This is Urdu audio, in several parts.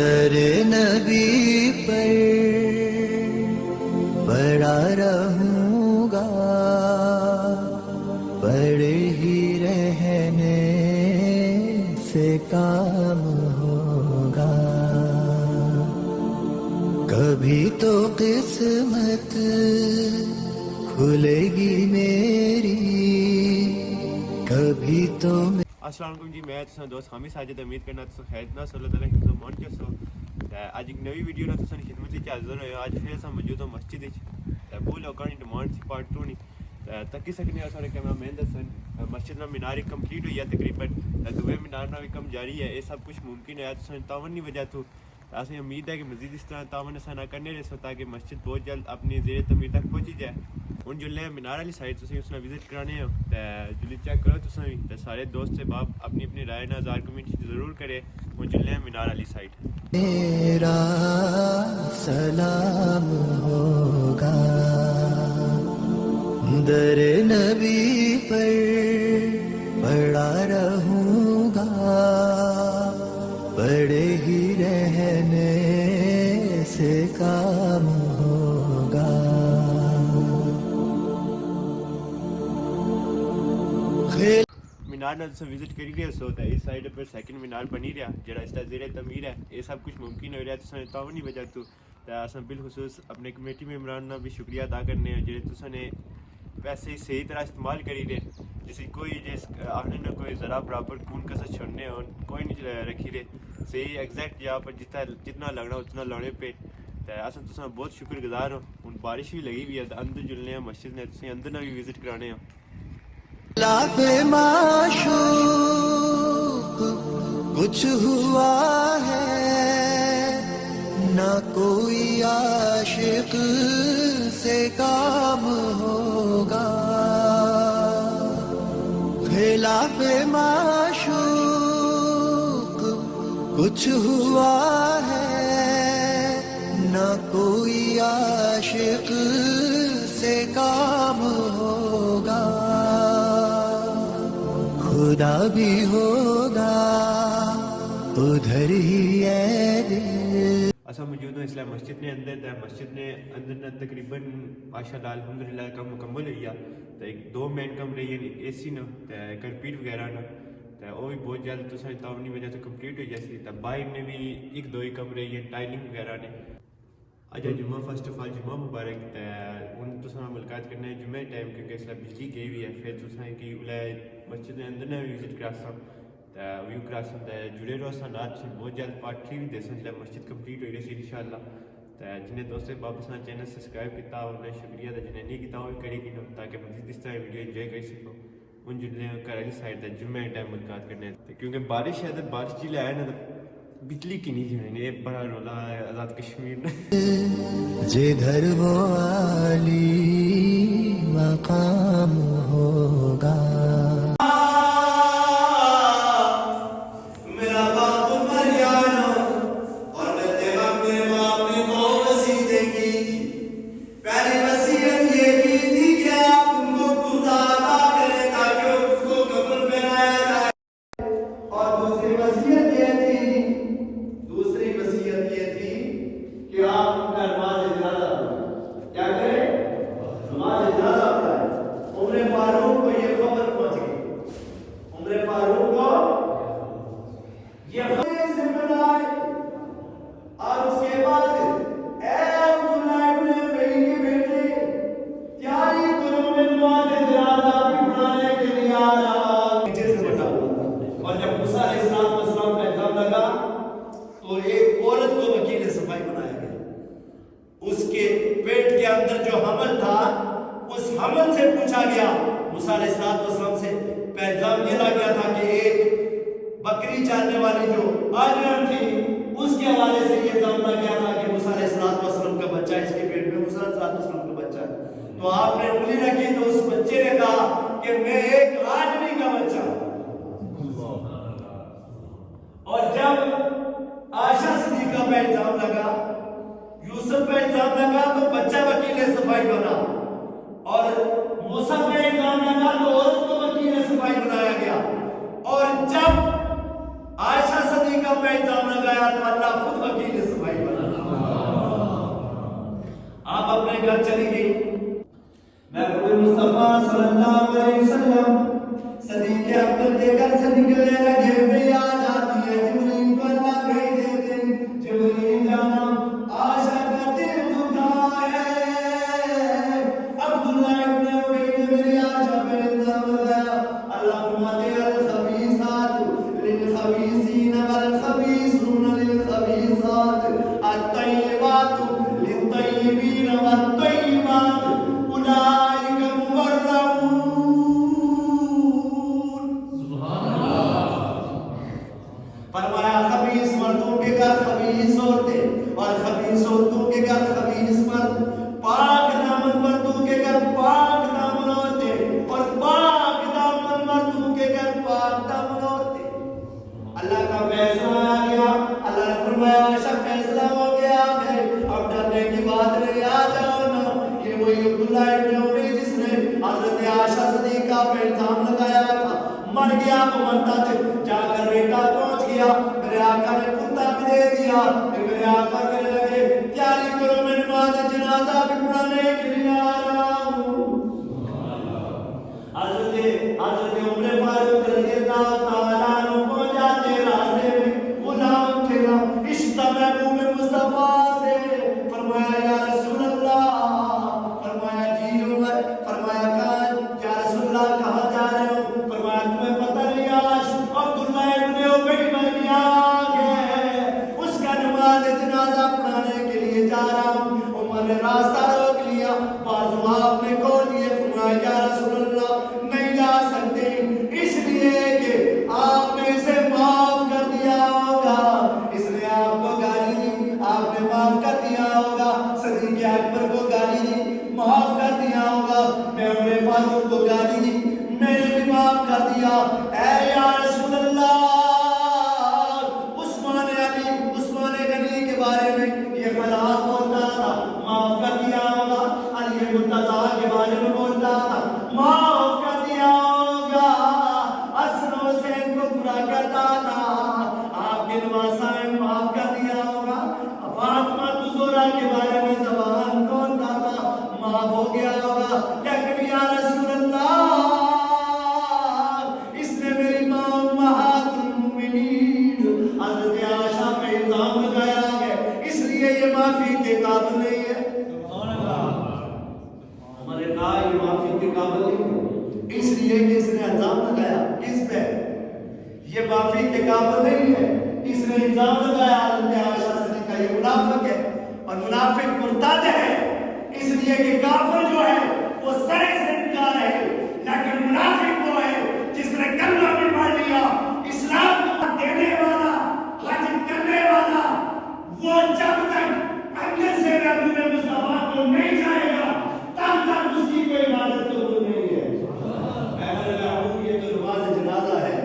در نبی پر پڑا رہوں گا، پڑے ہی رہنے سے کام ہوگا، کبھی تو قسمت کھلے گی میری، کبھی تو السلام علیکم جی، میں تساں دوست حامی ساجد، امید کرنا تساں خیر نہ صلی اللہ علیہ وسلم مان کے سو اج ایک نئی ویڈیو نہ تساں خدمت وچ حاضر ہوئے. اج پھر اساں موجود ہوں مسجد وچ تے بول لوکاں دی ڈیمانڈ سی پارٹ 2 نہیں تکی سکنے اساں کیمرہ مین دسن مسجد دا مینار کمپلیٹ ہوئی ہے تقریباً دوے مینار دا بھی کم جاری ہے. یہ سب کچھ ممکن ہے تساں تعاون دی وجہ تو اساں امید ہے کہ مزید اس طرح تعاون اساں نہ کرنے رہے تاکہ مسجد بہت جلد اپنی زیر تعمیر تک پہنچ جائے. ہوں جو مینار والی سائڈ تسی اس وزٹ کرانے ہو تو جلدی چیک کرو تساں بھی تے سارے دوست سے باپ اپنی اپنی رائے نہ اظہار کمنٹ ضرور کرے. ہوں چلے ہیں مینار والی سائڈ. میرا سلام ہوگا، در نبی پر پڑا رہوں گا، پڑے ہی رہنے سے کام ہوگا. مینار نہ وزٹ کری رہے سو تو اس سائڈ پر سیکنڈ مینار بنی رہا جڑا اس کا زیر تعمیر ہے. یہ سب کچھ ممکن ہو رہا ہے تعاون کی وجہ تو اصل بالخصوص اپنے کمیٹی ممبران کا بھی شکریہ ادا کرنے ہیں جڑے تساں نے پیسے صحیح طرح استعمال کری رہے. جیسے کوئی جس آخر نہ کوئی ذرا برابر کون کسر چھوڑنے ہو کوئی نہیں رکھی رہے صحیح ایگزیکٹ جہاں پر جتنا لگنا اتنا لانے پہ. اصل تساں بہت شکر گزار ہوں. ہوں بارش بھی لگی ہوئی ہے اندر جلنے ہیں مسجد نے تساں اندر نہ بھی وزٹ کرانے ہو. لاف معشوق کچھ ہوا ہے، نہ کوئی عاشق سے کام ہوگا. خلاف معشوق کچھ ہوا ہے، نہ کوئی عاشق سے کام ہوگا، خدا بھی ہوگا ادھر ہی ہے دل. اصل موجود ہوں اس لیے مسجد نے اندر تھا. مسجد نے اندر نہ تقریباً ماشاءاللہ الحمدللہ کم مکمل ہوئی ہے. تو ایک دو مین کمرے ہیں اے سی نہ کارپیٹ وغیرہ نہ تو وہ بھی بہت جلد تساں تعاون کی وجہ سے کمپلیٹ ہو جیسی. تو باہر میں بھی ایک دو ہی کمرے ہیں ٹائلنگ وغیرہ نے. اج جمعہ فرسٹ آف آل جمعہ مبارک. ہوں تساں ملاقات کرنا ہے جمعہ ٹائم کیونکہ اس لیے بجلی گئی ہوئی ہے. پھر تساں کی مسجد کے اندر نہ بھی وزٹ کراساں تو ویو کراساں جڑے رہو سا نات بہت جلد پارٹ 3 بھی دساں جب مسجد کمپلیٹ ہوئی رہی انشاءاللہ. تو جنہیں دوستوں واپس چینل سبسکرائب کیا انہیں شکریہ. جنہیں نہیں کیا وہ بھی کرے گی تاکہ مزید اس طرح ویڈیو انجوائے کر سکو. ان جڑے گھر والی سائڈ جمعہ ٹائم ملاقات کرنے کیونکہ بارش ہے تو بارش جی آیا نا بجلی کی نہیں جانے یہ بڑا رولا ہے آزاد کشمیر جدھر وہ عالی مقام ہوگا. اس کے پیٹ کے اندر جو حمل تھا اس حمل سے پوچھا گیا موسیٰ علیہ السلام سے پیغام یہ لا گیا تھا کہ ایک بکری چارنے والی جو آجرن تھی اس کے حوالے سے یہ الزام گیا تھا کہ موسیٰ علیہ السلام کا بچہ اس کے پیٹ میں موسیٰ علیہ السلام کا بچہ ہے. تو آپ نے انگلی رکھی تو اس بچے نے کہا کہ میں ایک آدمی کا بچہ ہوں. اور جب عائشہ صدیقہ پہ الزام لگا یوسف پہ الزام لگا تو بچہ وکیل صفائی بنا اور موسیٰ پہ الزام لگا تو عورت کو وکیل صفائی بنایا گیا. اور جب عائشہ صدیقہ صدیقہ پہ الزام لگایا تو اللہ خود وکیل صفائی بنا. آپ اپنے گھر چلی گئی. محبوب مصطفیٰ صلی اللہ علیہ وسلم صدیق اکبر کے گھر سے نکلنے لگے. بھی آ جاتی ہے جبریل کو اللہ بھیج دیتے. جبریل جانا عائشہ کا دل دکھا ہے. عبداللہ ابن ابی نے میری عائشہ پہ الزام لگایا. اللہ فرماتے ہیں الخبیثات للخبیثین والخبیثون للخبیثات الطیبات للطیبین والطیبات اولئک مبرؤون. فرمایا خبیث مردوں کے گھر خبیث عورتیں اور خبیث عورتوں کے گھر خبیث مرد. پاک دامن مردوں کے گھر پاک دامن عورتیں اور پاک دامن مردوں کے گھر پاک دامن عورتیں. اللہ کا فیصلہ آ گیا. اللہ نے فرمایا عائشہ فیصلہ ہو گیا ہے اب ڈرنے کی بات نہیں. آ جاؤ نا. یہ وہی عبداللہ ابن ابی جس نے حضرت عائشہ صدیقہ پہ الزام لگایا تھا. مر گیا وہ مرتا تھا. جا کر بیٹا پہنچ گیا. میرے آقا نے کتا بھی دے دیا. میرے آقا کہنے لگے تیاری کرو میں نماز جنازہ بھی پڑھانے کے لیے آ رہا ہوں. حضرت عمر فاروق رضی اللہ تعالیٰ عنہ پہنچ جاتے. راستے میں غلام تھا رشتہ محبوب مصطفیٰ سے. فرمایا یا رسول اللہ. فرمایا جی عمر. فرمایا کہاں یا رسول اللہ کہاں جا رہے ہو. فرمایا تمہیں پتہ نہیں آج عبداللہ ابن ابی بن یاغ ہے اس کا نماز جنازہ پڑھانے کے لیے جا رہا ہوں. عمر نے راستہ روک لیا. بازو آپ نے کھول دیے. فرمایا یا رسول اللہ نہیں جا سکتے اس لیے کہ آپ نے اسے معاف کر دیا ہوگا. اس نے آپ کو گالی دی. آپ نے معاف کر دیا ہوگا. صدیق اکبر کو گالی دی معاف کر دیا ہوگا. میں عمر فاروق کو گالی دی میں نے بھی معاف کر دیا. اے یا رسول اللہ عثمان غنی کے بارے میں یہ خیالات بولتا تھا معاف کر دیا ہوگا. علی مرتضیٰ کے بارے میں بولتا تھا معاف کر دیا ہوگا. حسن حسین کو برا کرتا تھا آپ کے نواسائیں معاف کر دیا ہوگا. فاطمہ زہرا کے بارے میں زبان کھولتا تھا معاف ہو گیا ہوگا. لیکن یا رسول اللہ اس نے میری ماں امہات المؤمنین حضرت عائشہ پہ الزام لگایا ہے اس لیے یہ معافی کے قابل نہیں ہے. ہمارے کہا یہ معافی کے قابل نہیں ہے اس لیے کہ اس نے الزام لگایا. کس پہ؟ یہ معافی کے قابل نہیں ہے. اس نے الزام لگایا حضرت عائشہ صدیقہ. یہ منافق ہے اور منافق مرتد ہے. اس لیے کہ کافر جو ہے وہ سر سے انکار ہے لیکن منافق وہ ہے جس نے کلمہ بھی پڑھ لیا اسلام کو دینے والا حج کرنے والا. وہ جب تک اندر سے محبوب مصطفیٰ کو نہیں جائے گا تب تک اس کی کوئی عبادت قبول نہیں ہے. میں نے کہا یہ تو نماز جنازہ ہے.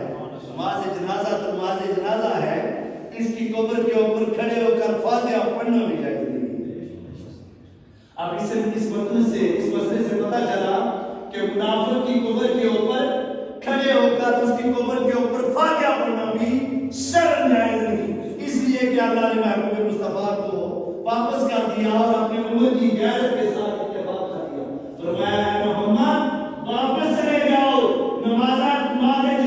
نماز جنازہ تو نماز جنازہ ہے. اس کی قبر کے اوپر کھڑے ہو کر فاتحہ پڑھنا بھی جائز نہیں. اب اس مسئلے سے پتہ چلا کہ منافق کی قبر کے اوپر کھڑے ہو کر اس کی قبر کے اوپر فاتحہ پڑھنا بھی شرع جائز نہیں. اس لیے کہ اللہ نے محبوب مصطفیٰ کو واپس کر دیا اور اپنی عمر کی غیرت کے ساتھ اتفاق کر دیا. فرمایا اے محمد واپس چلے جاؤ. نماز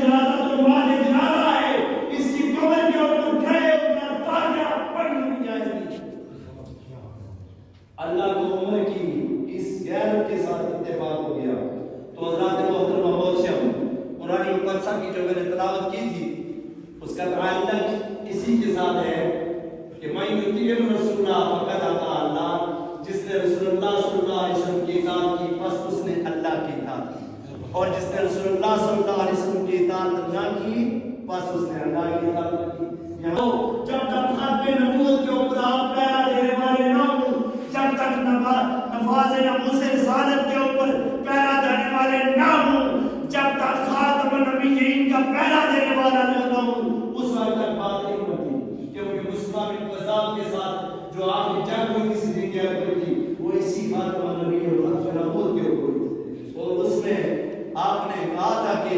جنازہ تو نماز جنازہ ہے. اس کی قبر کے اوپر کھڑے ہو کر فاتحہ پڑھنا بھی جائز نہیں. اللہ کو عمر کی اس غیرت کے ساتھ اتفاق ہو گیا. تو حضرات محترم موشم قرآن مقدسہ کی جو میں نے تلاوت کی تھی اس کا تعلق اسی کے ساتھ ہے کہ میں یطیع رسول اللہ فقط اطاع اللہ. جس نے رسول اللہ صلی اللہ علیہ وسلم کی اطاعت کی بس اس نے اللہ کی اطاعت کی. اور جس نے رسول اللہ صلی اللہ علیہ وسلم کی اطاعت نہ کی بس اس نے اللہ کی اطاعت کی. جب تک ختم نبوت کے اوپر آپ پیرا دینے والے نہ ہوں جب تک نفاذ ناموس رسالت کے اوپر پیرا دینے والے نہ ہوں جب تک خاتم النبیین کا پیرا دینے والا نہ ہوں اس وقت تک بات نہیں ہوتی. کیونکہ مسلمان انقلاب کے ساتھ جو آپ کی جنگ ہوئی تھی صدیق اکبر کی وہ اسی خاتم النبی اور ختم نبوت کے اوپر ہوئی. اور اس میں آپ نے کہا تھا کہ